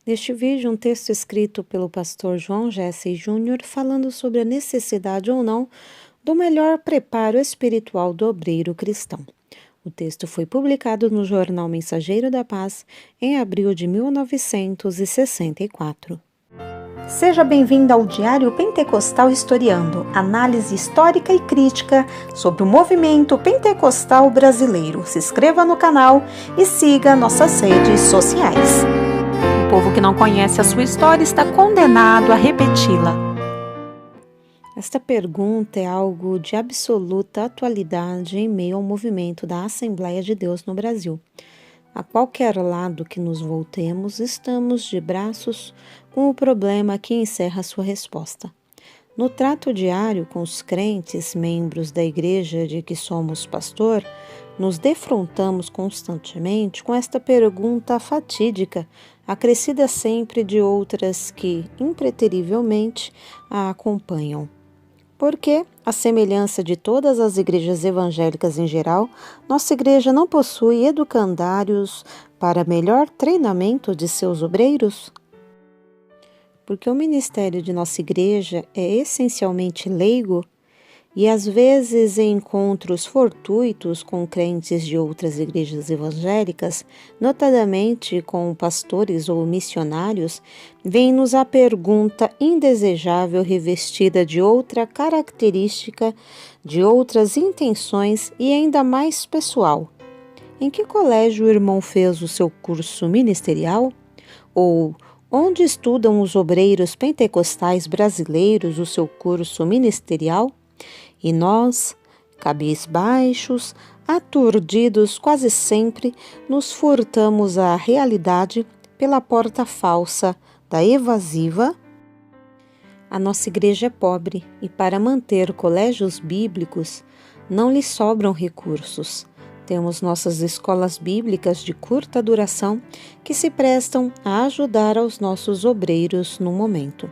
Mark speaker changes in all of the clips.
Speaker 1: Neste vídeo, um texto escrito pelo pastor João Jesse Júnior falando sobre a necessidade ou não do melhor preparo espiritual do obreiro cristão. O texto foi publicado no Jornal Mensageiro da Paz em abril de 1964.
Speaker 2: Seja bem-vindo ao Diário Pentecostal Historiando, análise histórica e crítica sobre o movimento pentecostal brasileiro. Se inscreva no canal e siga nossas redes sociais. O povo que não conhece a sua história está condenado a repeti-la.
Speaker 1: Esta pergunta é algo de absoluta atualidade em meio ao movimento da Assembleia de Deus no Brasil. A qualquer lado que nos voltemos, estamos de braços com o problema que encerra sua resposta. No trato diário com os crentes, membros da igreja de que somos pastor, nos defrontamos constantemente com esta pergunta fatídica, acrescida sempre de outras que, impreterivelmente, a acompanham. Porque, à semelhança de todas as igrejas evangélicas em geral, nossa igreja não possui educandários para melhor treinamento de seus obreiros? Porque o ministério de nossa igreja é essencialmente leigo e às vezes em encontros fortuitos com crentes de outras igrejas evangélicas, notadamente com pastores ou missionários, vem-nos a pergunta indesejável revestida de outra característica, de outras intenções e ainda mais pessoal. Em que colégio o irmão fez o seu curso ministerial? Ou onde estudam os obreiros pentecostais brasileiros o seu curso ministerial? E nós, cabisbaixos, aturdidos quase sempre, nos furtamos à realidade pela porta falsa da evasiva. A nossa igreja é pobre e para manter colégios bíblicos não lhe sobram recursos. Temos nossas escolas bíblicas de curta duração que se prestam a ajudar aos nossos obreiros no momento.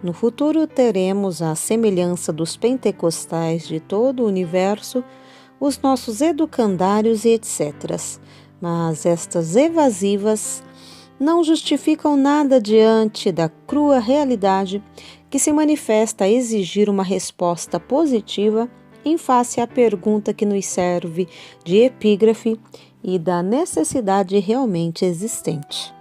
Speaker 1: No futuro teremos, à semelhança dos pentecostais de todo o universo, os nossos educandários e etc. Mas estas evasivas não justificam nada diante da crua realidade que se manifesta a exigir uma resposta positiva em face à pergunta que nos serve de epígrafe e da necessidade realmente existente.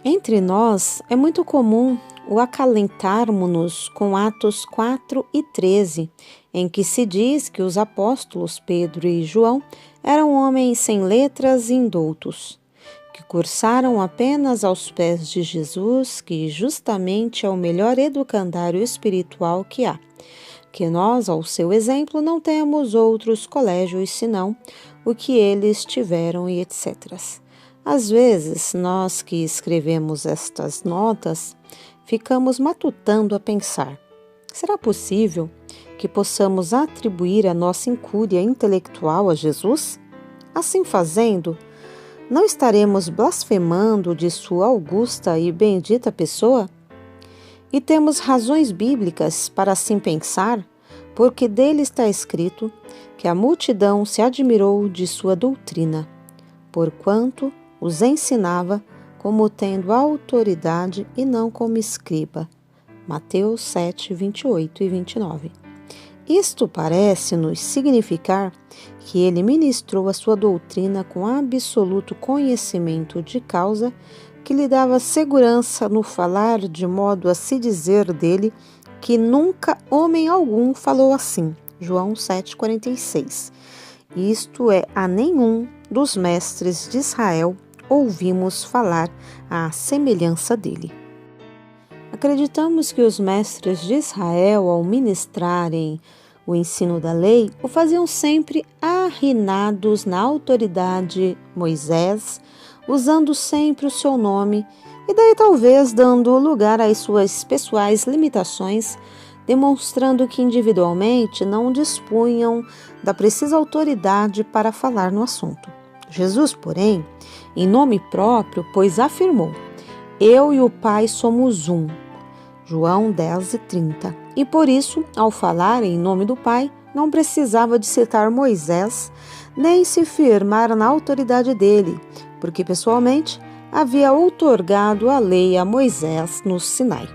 Speaker 1: Entre nós, é muito comum o acalentarmos-nos com Atos 4 e 13, em que se diz que os apóstolos Pedro e João eram homens sem letras e indoutos, que cursaram apenas aos pés de Jesus, que justamente é o melhor educandário espiritual que há, que nós, ao seu exemplo, não temos outros colégios senão o que eles tiveram e etc. Às vezes, nós que escrevemos estas notas, ficamos matutando a pensar: será possível que possamos atribuir a nossa incúria intelectual a Jesus? Assim fazendo, não estaremos blasfemando de sua augusta e bendita pessoa? E temos razões bíblicas para assim pensar, porque dele está escrito que a multidão se admirou de sua doutrina, porquanto os ensinava como tendo autoridade e não como escriba. Mateus 7, 28 e 29. Isto parece-nos significar que ele ministrou a sua doutrina com absoluto conhecimento de causa, que lhe dava segurança no falar, de modo a se dizer dele que nunca homem algum falou assim. João 7,46. Isto é, a nenhum dos mestres de Israel ouvimos falar à semelhança dele. Acreditamos que os mestres de Israel, ao ministrarem o ensino da lei, o faziam sempre arrinados na autoridade Moisés, usando sempre o seu nome, e daí talvez dando lugar às suas pessoais limitações, demonstrando que individualmente não dispunham da precisa autoridade para falar no assunto. Jesus, porém, em nome próprio, pois afirmou: eu e o Pai somos um. João 10 e 30. E por isso, ao falar em nome do Pai, não precisava de citar Moisés, nem se firmar na autoridade dele, porque pessoalmente havia outorgado a lei a Moisés no Sinai.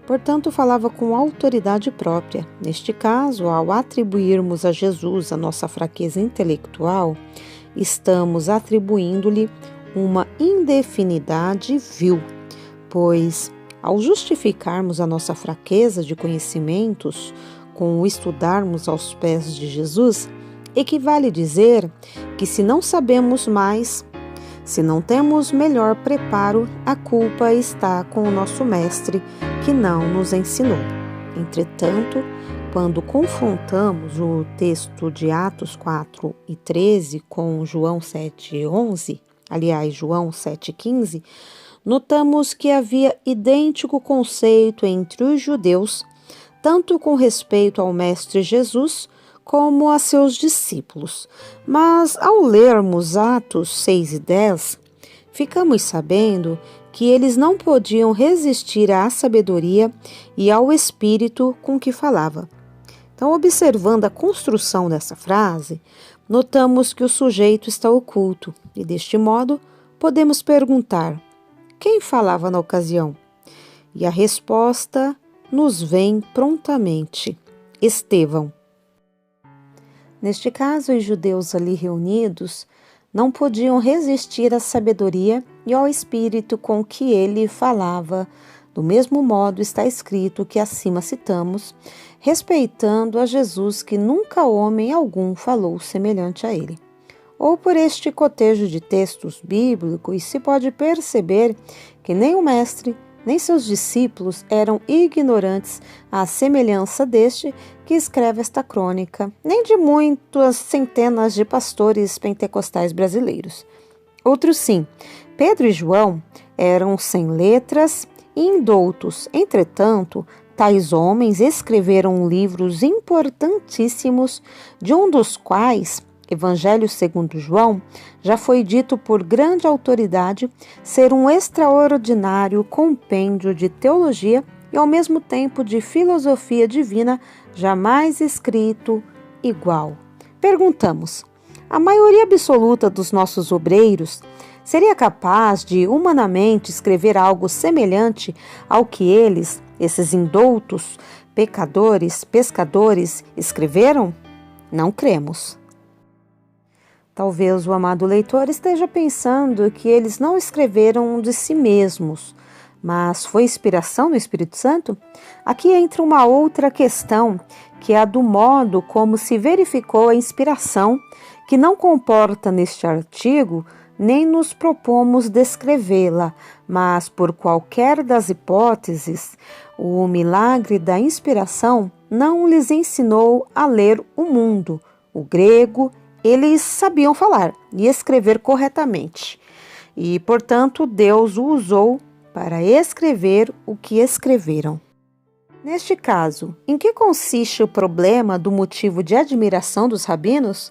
Speaker 1: Portanto, falava com autoridade própria. Neste caso, ao atribuirmos a Jesus a nossa fraqueza intelectual, estamos atribuindo-lhe uma indefinidade vil, pois, ao justificarmos a nossa fraqueza de conhecimentos com o estudarmos aos pés de Jesus, equivale dizer que se não sabemos mais, se não temos melhor preparo, a culpa está com o nosso mestre que não nos ensinou. Entretanto, quando confrontamos o texto de Atos 4 e 13 com João 7 e 11, aliás, João 7 e 15, notamos que havia idêntico conceito entre os judeus, tanto com respeito ao mestre Jesus, como a seus discípulos. Mas, ao lermos Atos 6 e 10, ficamos sabendo que eles não podiam resistir à sabedoria e ao espírito com que falava. Então, observando a construção dessa frase, notamos que o sujeito está oculto e, deste modo, podemos perguntar: quem falava na ocasião? E a resposta nos vem prontamente: Estevão. Neste caso, os judeus ali reunidos não podiam resistir à sabedoria e ao espírito com que ele falava. Do mesmo modo está escrito que acima citamos, respeitando a Jesus, que nunca homem algum falou semelhante a ele. Ou por este cotejo de textos bíblicos se pode perceber que nem o mestre, nem seus discípulos eram ignorantes à semelhança deste que escreve esta crônica, nem de muitas centenas de pastores pentecostais brasileiros. Outros sim, Pedro e João eram sem letras e indoutos. Entretanto, tais homens escreveram livros importantíssimos, de um dos quais, Evangelho segundo João, já foi dito por grande autoridade ser um extraordinário compêndio de teologia e ao mesmo tempo de filosofia divina jamais escrito igual. Perguntamos: a maioria absoluta dos nossos obreiros seria capaz de humanamente escrever algo semelhante ao que eles, esses indoutos, pecadores, pescadores, escreveram? Não cremos. Talvez o amado leitor esteja pensando que eles não escreveram de si mesmos, mas foi inspiração do Espírito Santo? Aqui entra uma outra questão, que é a do modo como se verificou a inspiração, que não comporta neste artigo, nem nos propomos descrevê-la, mas por qualquer das hipóteses, o milagre da inspiração não lhes ensinou a ler o mundo, o grego. Eles sabiam falar e escrever corretamente e, portanto, Deus o usou para escrever o que escreveram. Neste caso, em que consiste o problema do motivo de admiração dos rabinos?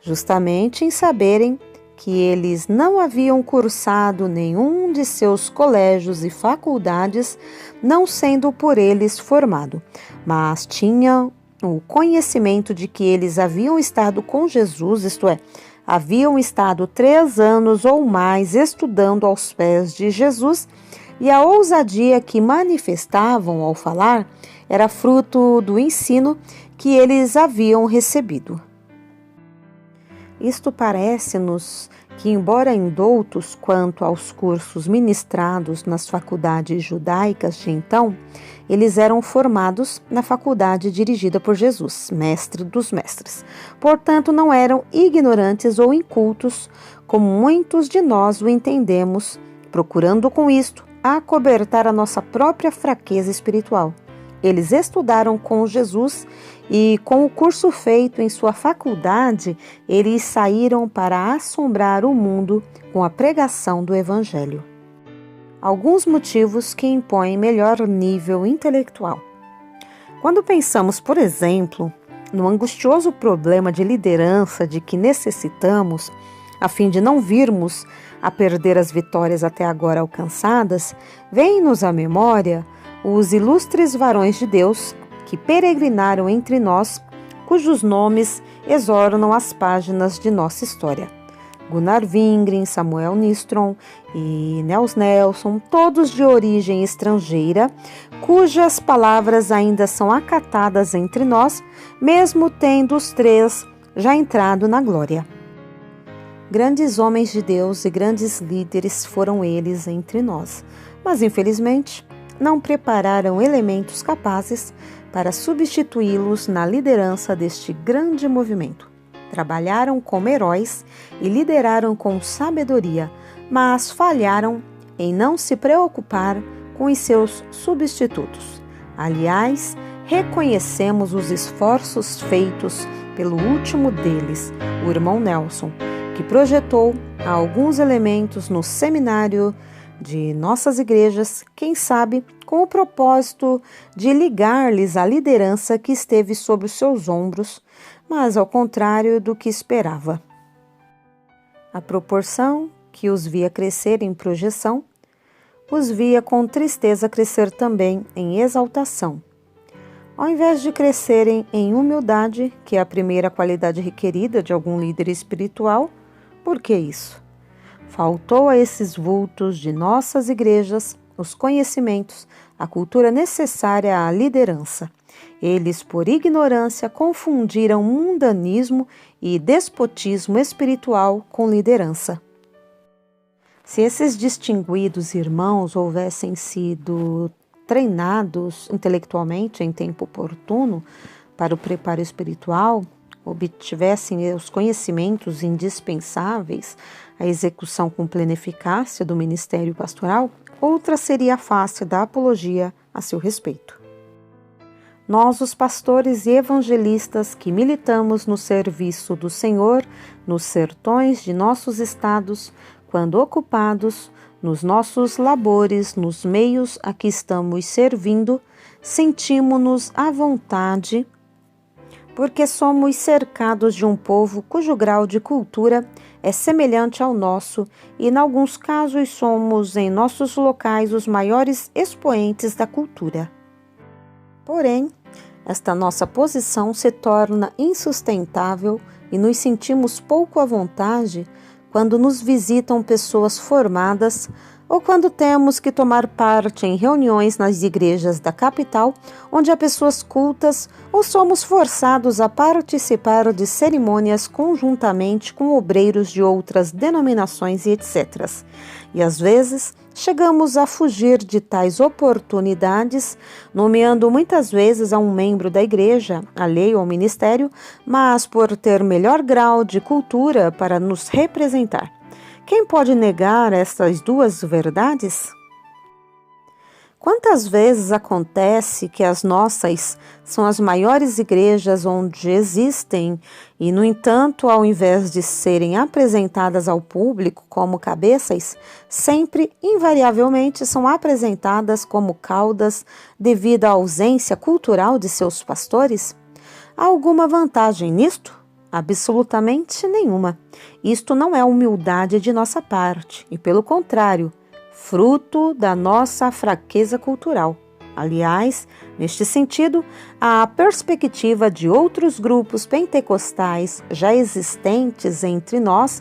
Speaker 1: Justamente em saberem que eles não haviam cursado nenhum de seus colégios e faculdades, não sendo por eles formado, mas tinham o conhecimento de que eles haviam estado com Jesus, isto é, haviam estado 3 anos ou mais estudando aos pés de Jesus, e a ousadia que manifestavam ao falar era fruto do ensino que eles haviam recebido. Isto parece-nos que, embora indoutos quanto aos cursos ministrados nas faculdades judaicas de então, eles eram formados na faculdade dirigida por Jesus, mestre dos mestres. Portanto, não eram ignorantes ou incultos, como muitos de nós o entendemos, procurando com isto acobertar a nossa própria fraqueza espiritual. Eles estudaram com Jesus e, com o curso feito em sua faculdade, eles saíram para assombrar o mundo com a pregação do Evangelho. Alguns motivos que impõem melhor nível intelectual. Quando pensamos, por exemplo, no angustioso problema de liderança de que necessitamos, a fim de não virmos a perder as vitórias até agora alcançadas, vem-nos à memória os ilustres varões de Deus que peregrinaram entre nós, cujos nomes exornam as páginas de nossa história. Gunnar Wingren, Samuel Nystrom e Nels Nelson, todos de origem estrangeira, cujas palavras ainda são acatadas entre nós, mesmo tendo os três já entrado na glória. Grandes homens de Deus e grandes líderes foram eles entre nós, mas infelizmente não prepararam elementos capazes para substituí-los na liderança deste grande movimento. Trabalharam como heróis e lideraram com sabedoria, mas falharam em não se preocupar com os seus substitutos. Aliás, reconhecemos os esforços feitos pelo último deles, o irmão Nelson, que projetou alguns elementos no seminário de nossas igrejas, quem sabe com o propósito de ligar-lhes a liderança que esteve sobre os seus ombros, mas ao contrário do que esperava. A proporção que os via crescer em projeção, os via com tristeza crescer também em exaltação. Ao invés de crescerem em humildade, que é a primeira qualidade requerida de algum líder espiritual, por que isso? Faltou a esses vultos de nossas igrejas os conhecimentos, a cultura necessária à liderança. Eles, por ignorância, confundiram mundanismo e despotismo espiritual com liderança. Se esses distinguidos irmãos houvessem sido treinados intelectualmente em tempo oportuno para o preparo espiritual, obtivessem os conhecimentos indispensáveis à execução com plena eficácia do ministério pastoral, outra seria a face da apologia a seu respeito. Nós, os pastores e evangelistas que militamos no serviço do Senhor, nos sertões de nossos estados, quando ocupados nos nossos labores, nos meios a que estamos servindo, sentimos-nos à vontade, porque somos cercados de um povo cujo grau de cultura é semelhante ao nosso e, em alguns casos, somos em nossos locais os maiores expoentes da cultura. Porém, esta nossa posição se torna insustentável e nos sentimos pouco à vontade quando nos visitam pessoas formadas ou quando temos que tomar parte em reuniões nas igrejas da capital, onde há pessoas cultas, ou somos forçados a participar de cerimônias conjuntamente com obreiros de outras denominações e etc. E às vezes chegamos a fugir de tais oportunidades, nomeando muitas vezes a um membro da igreja, alheio ao ministério, mas por ter melhor grau de cultura para nos representar. Quem pode negar essas duas verdades? Quantas vezes acontece que as nossas são as maiores igrejas onde existem e, no entanto, ao invés de serem apresentadas ao público como cabeças, sempre, invariavelmente, são apresentadas como caudas devido à ausência cultural de seus pastores? Há alguma vantagem nisto? Absolutamente nenhuma. Isto não é humildade de nossa parte, e pelo contrário, fruto da nossa fraqueza cultural. Aliás, neste sentido, a perspectiva de outros grupos pentecostais já existentes entre nós,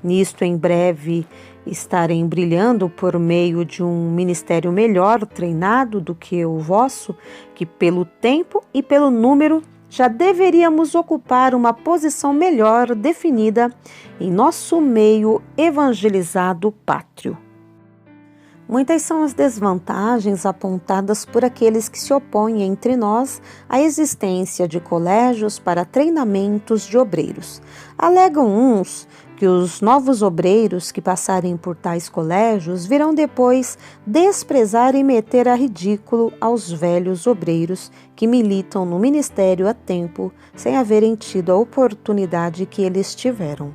Speaker 1: nisto em breve estarem brilhando por meio de um ministério melhor treinado do que o vosso, que pelo tempo e pelo número já deveríamos ocupar uma posição melhor definida em nosso meio evangelizado pátrio. Muitas são as desvantagens apontadas por aqueles que se opõem entre nós à existência de colégios para treinamentos de obreiros. Alegam uns que os novos obreiros que passarem por tais colégios virão depois desprezar e meter a ridículo aos velhos obreiros que militam no ministério há tempo, sem haverem tido a oportunidade que eles tiveram.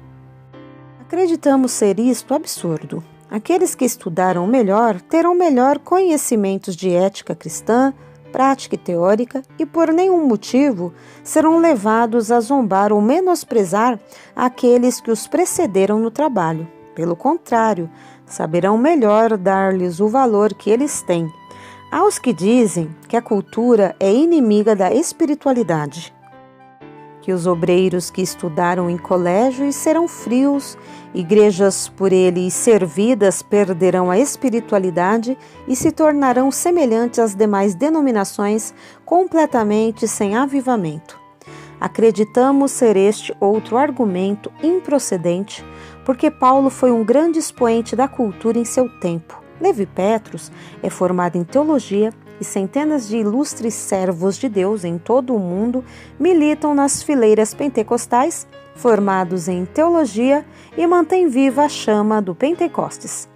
Speaker 1: Acreditamos ser isto absurdo. Aqueles que estudaram melhor terão melhor conhecimentos de ética cristã, prática e teórica, e por nenhum motivo serão levados a zombar ou menosprezar aqueles que os precederam no trabalho. Pelo contrário, saberão melhor dar-lhes o valor que eles têm. Aos que dizem que a cultura é inimiga da espiritualidade. que os obreiros que estudaram em colégios serão frios, igrejas por eles servidas perderão a espiritualidade e se tornarão semelhantes às demais denominações, completamente sem avivamento. Acreditamos ser este outro argumento improcedente, porque Paulo foi um grande expoente da cultura em seu tempo. Levi Petrus é formado em teologia e centenas de ilustres servos de Deus em todo o mundo militam nas fileiras pentecostais, formados em teologia, e mantêm viva a chama do Pentecostes.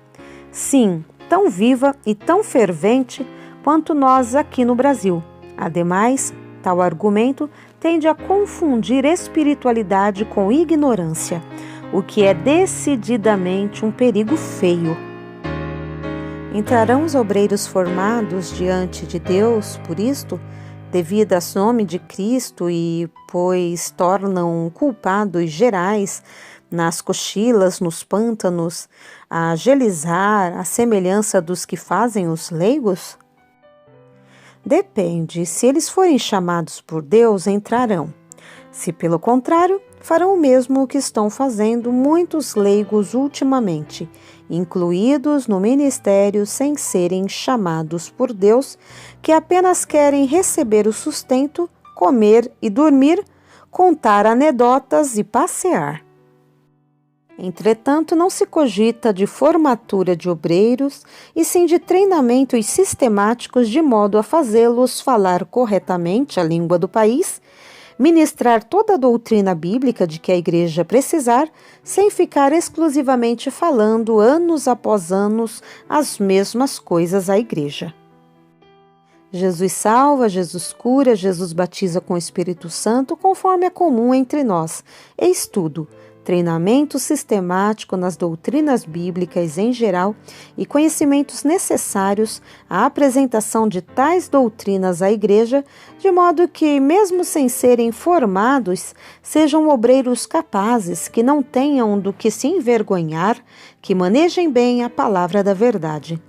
Speaker 1: Sim, tão viva e tão fervente quanto nós aqui no Brasil. Ademais, tal argumento tende a confundir espiritualidade com ignorância, o que é decididamente um perigo feio. Entrarão os obreiros formados diante de Deus por isto, devido ao nome de Cristo, e pois tornam culpados gerais nas cochilas, nos pântanos, a gelizar a semelhança dos que fazem os leigos? Depende, se eles forem chamados por Deus, entrarão. Se pelo contrário, farão o mesmo que estão fazendo muitos leigos ultimamente, incluídos no ministério sem serem chamados por Deus, que apenas querem receber o sustento, comer e dormir, contar anedotas e passear. Entretanto, não se cogita de formatura de obreiros, e sim de treinamentos sistemáticos de modo a fazê-los falar corretamente a língua do país, ministrar toda a doutrina bíblica de que a igreja precisar, sem ficar exclusivamente falando anos após anos as mesmas coisas à igreja. Jesus salva, Jesus cura, Jesus batiza com o Espírito Santo, conforme é comum entre nós. Eis tudo. Treinamento sistemático nas doutrinas bíblicas em geral e conhecimentos necessários à apresentação de tais doutrinas à igreja, de modo que, mesmo sem serem formados, sejam obreiros capazes, que não tenham do que se envergonhar, que manejem bem a palavra da verdade.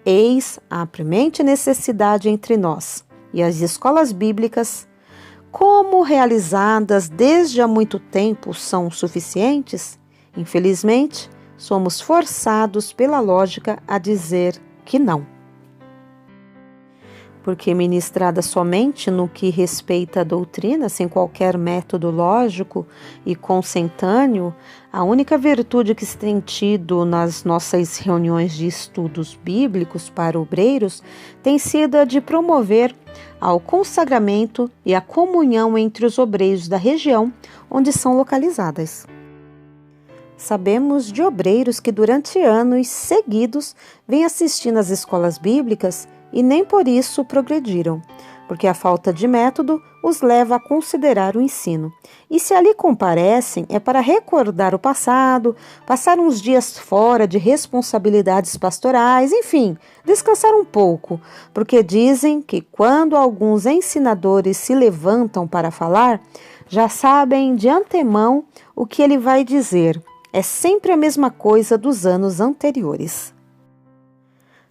Speaker 1: Eis a premente necessidade entre nós, e as escolas bíblicas, como realizadas desde há muito tempo, são suficientes? Infelizmente, somos forçados pela lógica a dizer que não. Porque ministrada somente no que respeita à doutrina, sem qualquer método lógico e consentâneo, a única virtude que se tem tido nas nossas reuniões de estudos bíblicos para obreiros tem sido a de promover ao consagramento e à comunhão entre os obreiros da região onde são localizadas. Sabemos de obreiros que durante anos seguidos vêm assistindo às escolas bíblicas e nem por isso progrediram, porque a falta de método os leva a considerar o ensino. E se ali comparecem, é para recordar o passado, passar uns dias fora de responsabilidades pastorais, enfim, descansar um pouco, porque dizem que quando alguns ensinadores se levantam para falar, já sabem de antemão o que ele vai dizer. É sempre a mesma coisa dos anos anteriores.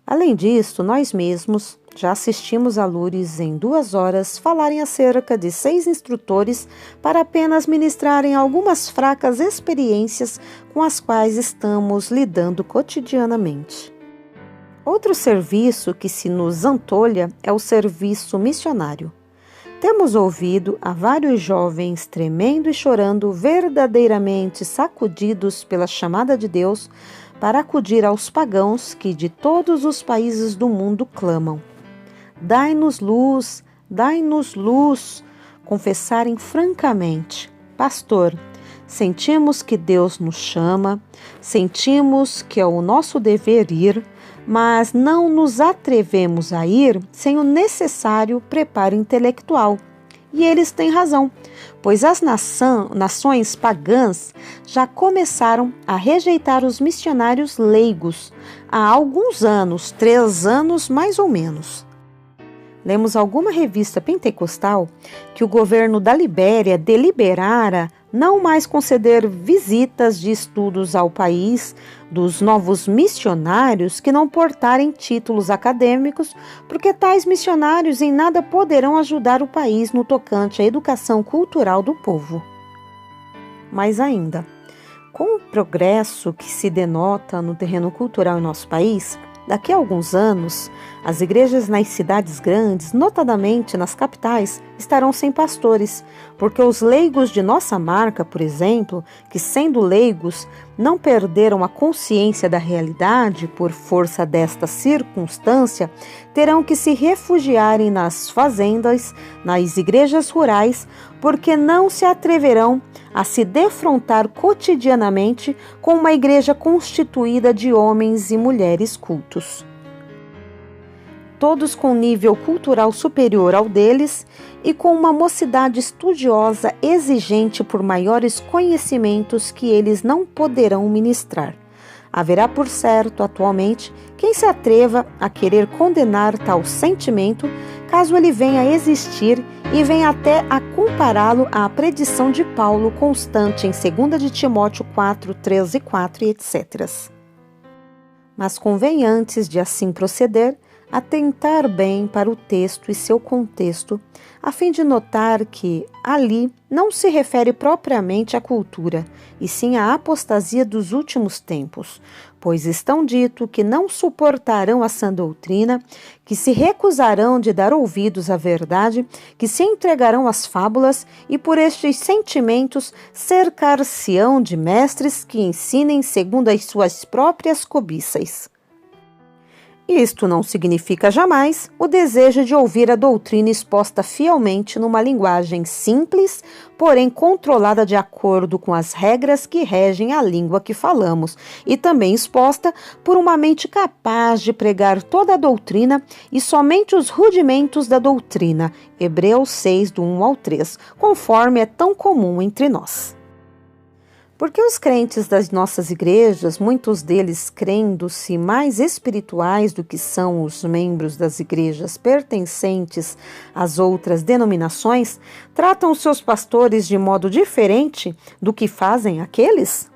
Speaker 1: Além disso, nós mesmos já assistimos a Loures em 2 horas falarem acerca de 6 instrutores para apenas ministrarem algumas fracas experiências com as quais estamos lidando cotidianamente. Outro serviço que se nos antolha é o serviço missionário. Temos ouvido a vários jovens tremendo e chorando, verdadeiramente sacudidos pela chamada de Deus, para acudir aos pagãos que de todos os países do mundo clamam. Dai-nos luz, confessarem francamente: pastor, sentimos que Deus nos chama, sentimos que é o nosso dever ir, mas não nos atrevemos a ir sem o necessário preparo intelectual. E eles têm razão, pois as nações pagãs já começaram a rejeitar os missionários leigos há alguns anos, 3 anos mais ou menos. Lemos alguma revista pentecostal que o governo da Libéria deliberara não mais conceder visitas de estudos ao país dos novos missionários que não portarem títulos acadêmicos, porque tais missionários em nada poderão ajudar o país no tocante à educação cultural do povo. Mais ainda, com o progresso que se denota no terreno cultural em nosso país, daqui a alguns anos, as igrejas nas cidades grandes, notadamente nas capitais, estarão sem pastores, porque os leigos de nossa marca, por exemplo, que sendo leigos, não perderam a consciência da realidade por força desta circunstância, terão que se refugiarem nas fazendas, nas igrejas rurais, porque não se atreverão a se defrontar cotidianamente com uma igreja constituída de homens e mulheres cultos. Todos com nível cultural superior ao deles e com uma mocidade estudiosa exigente por maiores conhecimentos que eles não poderão ministrar. Haverá, por certo, atualmente, quem se atreva a querer condenar tal sentimento, caso ele venha a existir e venha até a compará-lo à predição de Paulo constante em 2 de Timóteo 4, 13 e 4 e etc. Mas convém, antes de assim proceder, atentar bem para o texto e seu contexto, a fim de notar que ali não se refere propriamente à cultura, e sim à apostasia dos últimos tempos, pois estão dito que não suportarão a sã doutrina, que se recusarão de dar ouvidos à verdade, que se entregarão às fábulas e por estes sentimentos cercar-se-ão de mestres que ensinem segundo as suas próprias cobiças. Isto não significa jamais o desejo de ouvir a doutrina exposta fielmente numa linguagem simples, porém controlada de acordo com as regras que regem a língua que falamos, e também exposta por uma mente capaz de pregar toda a doutrina e somente os rudimentos da doutrina, Hebreus 6, do 1 ao 3, conforme é tão comum entre nós. Porque os crentes das nossas igrejas, muitos deles crendo-se mais espirituais do que são os membros das igrejas pertencentes às outras denominações, tratam os seus pastores de modo diferente do que fazem aqueles?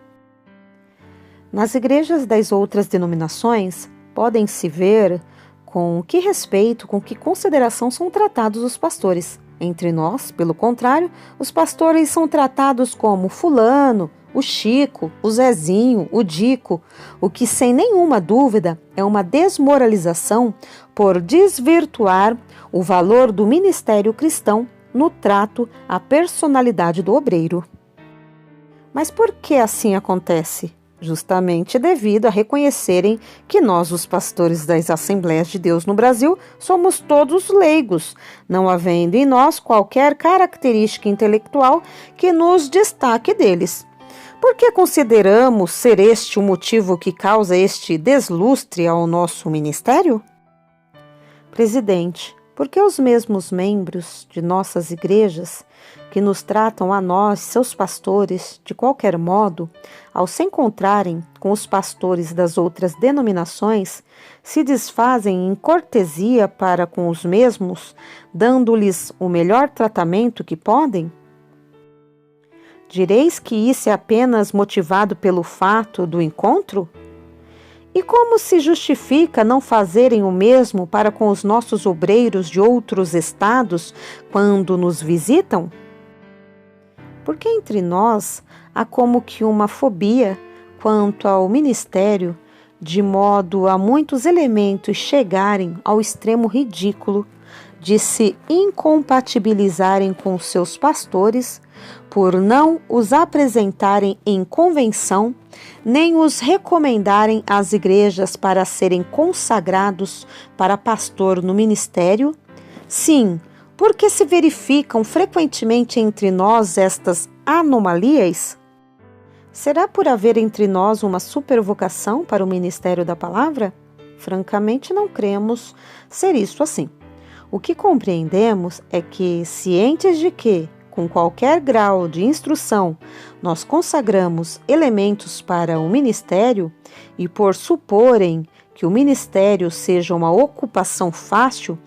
Speaker 1: Nas igrejas das outras denominações, podem-se ver com que respeito, com que consideração são tratados os pastores. Entre nós, pelo contrário, os pastores são tratados como fulano, o Chico, o Zezinho, o Dico, o que sem nenhuma dúvida é uma desmoralização por desvirtuar o valor do ministério cristão no trato à personalidade do obreiro. Mas por que assim acontece? Justamente devido a reconhecerem que nós, os pastores das Assembleias de Deus no Brasil, somos todos leigos, não havendo em nós qualquer característica intelectual que nos destaque deles. Por que consideramos ser este o motivo que causa este deslustre ao nosso ministério? Presidente, porque os mesmos membros de nossas igrejas, que nos tratam a nós, seus pastores, de qualquer modo, ao se encontrarem com os pastores das outras denominações, se desfazem em cortesia para com os mesmos, dando-lhes o melhor tratamento que podem? Direis que isso é apenas motivado pelo fato do encontro? E como se justifica não fazerem o mesmo para com os nossos obreiros de outros estados quando nos visitam? Porque entre nós há como que uma fobia quanto ao ministério, de modo a muitos elementos chegarem ao extremo ridículo de se incompatibilizarem com seus pastores, por não os apresentarem em convenção, nem os recomendarem às igrejas para serem consagrados para pastor no ministério? Sim, porque se verificam frequentemente entre nós estas anomalias? Será por haver entre nós uma supervocação para o ministério da palavra? Francamente, não cremos ser isso assim. O que compreendemos é que, cientes de que, com qualquer grau de instrução, nós consagramos elementos para o ministério e por suporem que o ministério seja uma ocupação fácil,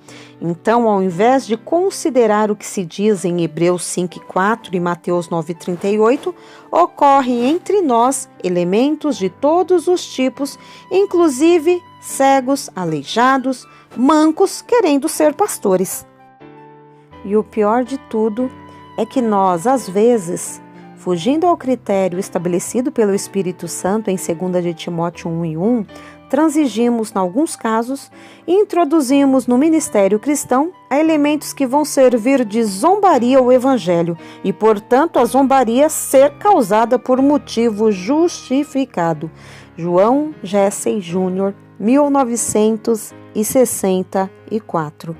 Speaker 1: então, ao invés de considerar o que se diz em Hebreus 5:4 e Mateus 9:38, ocorrem entre nós elementos de todos os tipos, inclusive cegos, aleijados, mancos, querendo ser pastores. E o pior de tudo é que nós, às vezes, fugindo ao critério estabelecido pelo Espírito Santo em 2 de Timóteo 1:1, transigimos, em alguns casos, e introduzimos no ministério cristão elementos que vão servir de zombaria ao Evangelho e, portanto, a zombaria ser causada por motivo justificado. João Jessey Júnior, 1964.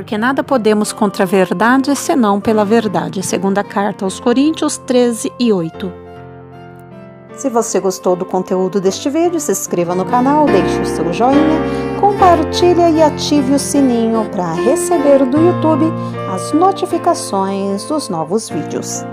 Speaker 1: Porque nada podemos contra a verdade, senão pela verdade. Segunda carta aos Coríntios 13:8. Se você gostou do conteúdo deste vídeo, se inscreva no canal, deixe o seu joinha, compartilhe e ative o sininho para receber do YouTube as notificações dos novos vídeos.